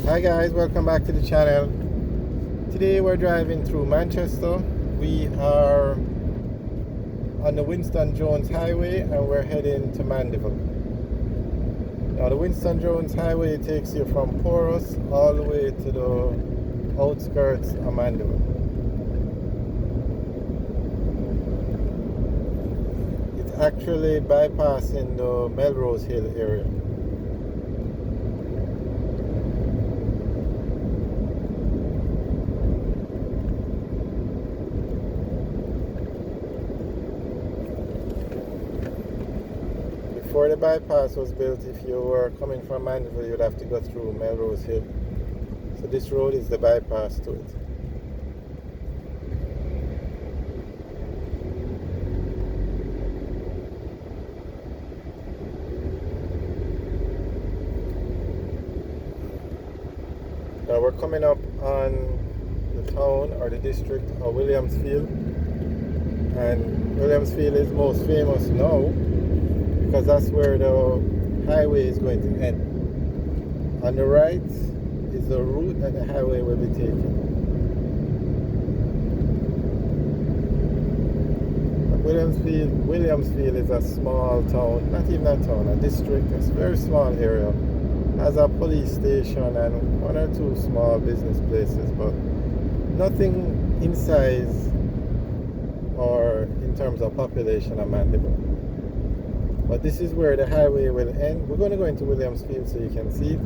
Hi guys, welcome back to the channel. Today we're driving through Manchester. We are on the Winston Jones Highway and we're heading to Mandeville. Now the Winston Jones Highway takes you from Porus all the way to the outskirts of Mandeville. It's actually bypassing the Melrose Hill area. Before the bypass was built, if you were coming from Mandeville, you'd have to go through Melrose Hill. So this road is the bypass to it. Now we're coming up on the town or the district of Williamsfield. And Williamsfield is most famous now because that's where the highway is going to end. On the right is the route that the highway will be taking. Williamsfield is a small town, not even a town, a district. It's a very small area. Has a police station and one or two small business places, but nothing in size or in terms of population of Mandeville. But this is where the highway will end. We're going to go into Williamsfield so you can see it.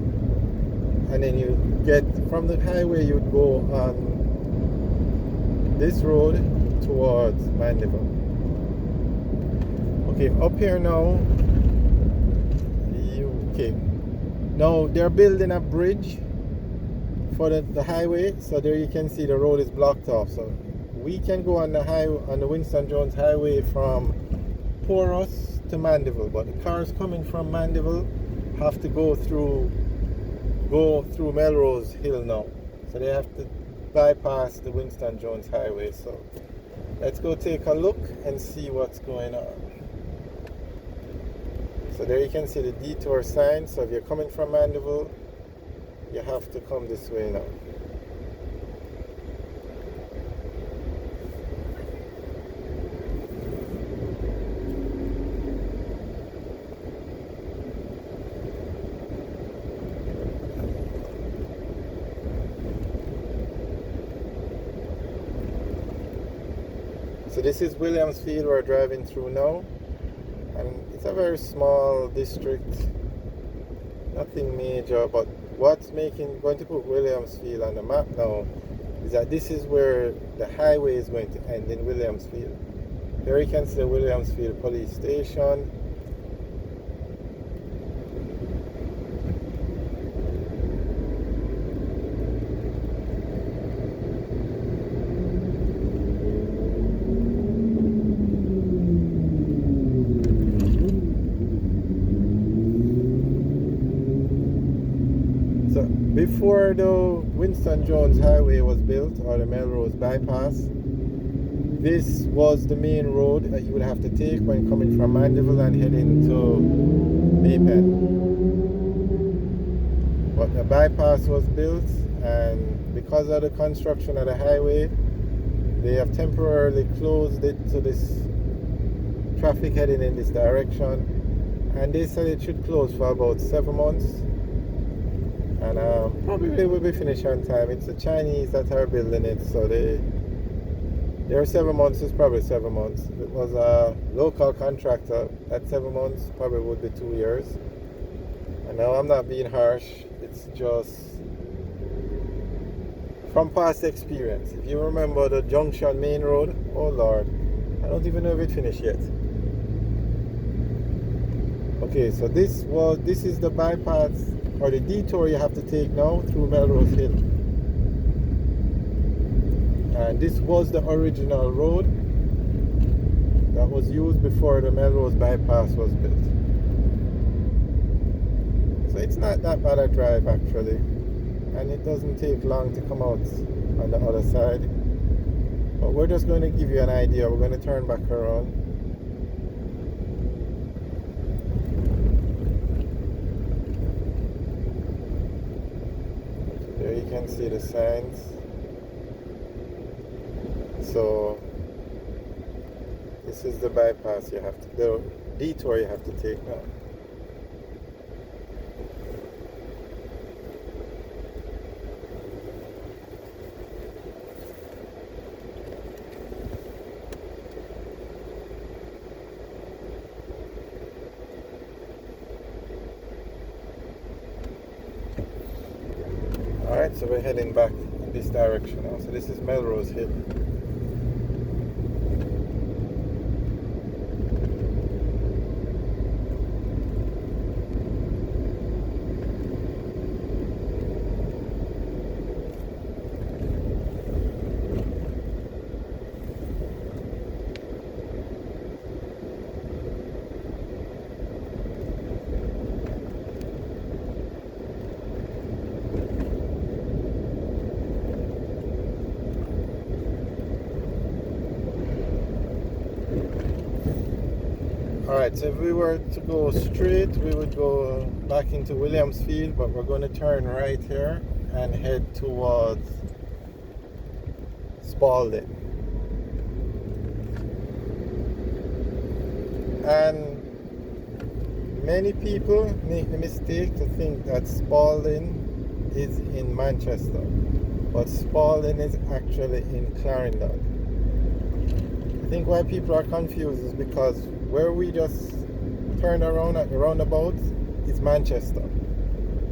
And then you get from the highway, you'd go on this road towards Mandeville. Okay, up here now, now they're building a bridge for the highway. So there you can see the road is blocked off. So we can go on the highway, on the Winston Jones Highway from Porus to Mandeville, but the cars coming from Mandeville have to go through Melrose Hill now, so they have to bypass the Winston Jones Highway. So let's go take a look and see what's going on. So there you can see the detour sign. So if you're coming from Mandeville, you have to come this way now. So this is Williamsfield we're driving through now, and it's a very small district, nothing major, but what's going to put Williamsfield on the map now is that this is where the highway is going to end, in Williamsfield. There you can see the Williamsfield police station. So before the Winston Jones Highway was built, or the Melrose Bypass, this was the main road that you would have to take when coming from Mandeville and heading to Maypen. But the bypass was built, and because of the construction of the highway, they have temporarily closed it to this traffic heading in this direction, and they said it should close for about 7 months. And probably will be finished on time. It's the Chinese that are building it, so their 7 months is probably 7 months. If it was a local contractor, that 7 months probably would be 2 years. And now I'm not being harsh, it's just from past experience. If you remember the Junction Main Road, oh Lord, I don't even know if it finished yet. Okay, so this is the bypass or the detour you have to take now through Melrose Hill. And this was the original road that was used before the Melrose Bypass was built. So it's not that bad a drive actually, and it doesn't take long to come out on the other side. But we're just going to give you an idea. We're going to turn back around. you can see the signs. So this is the bypass you have to, the detour you have to take now. Alright, so we're heading back in this direction now. So this is Melrose Hill. Alright, so if we were to go straight, we would go back into Williamsfield, but we're going to turn right here and head towards Spalding. And many people make the mistake to think that Spalding is in Manchester, but Spalding is actually in Clarendon. I think why people are confused is because where we just turned around at the roundabout is Manchester.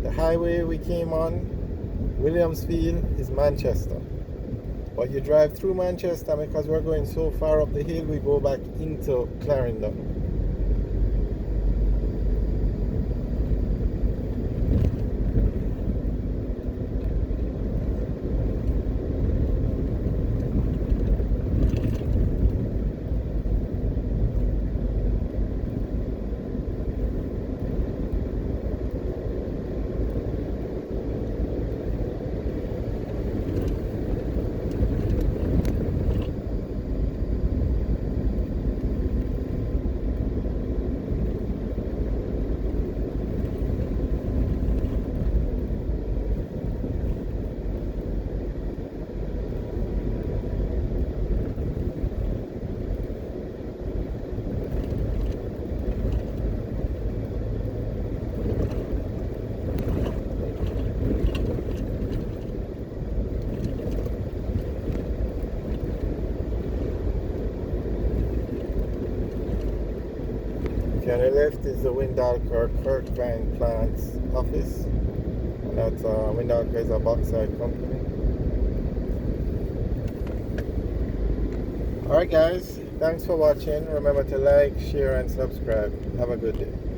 The highway we came on, Williamsfield, is Manchester. But you drive through Manchester, because we're going so far up the hill, we go back into Clarendon. On the left is the Windalker Kirkvine Plants office, and that's Windalker is a bauxite company. Alright guys, thanks for watching. Remember to like, share and subscribe. Have a good day.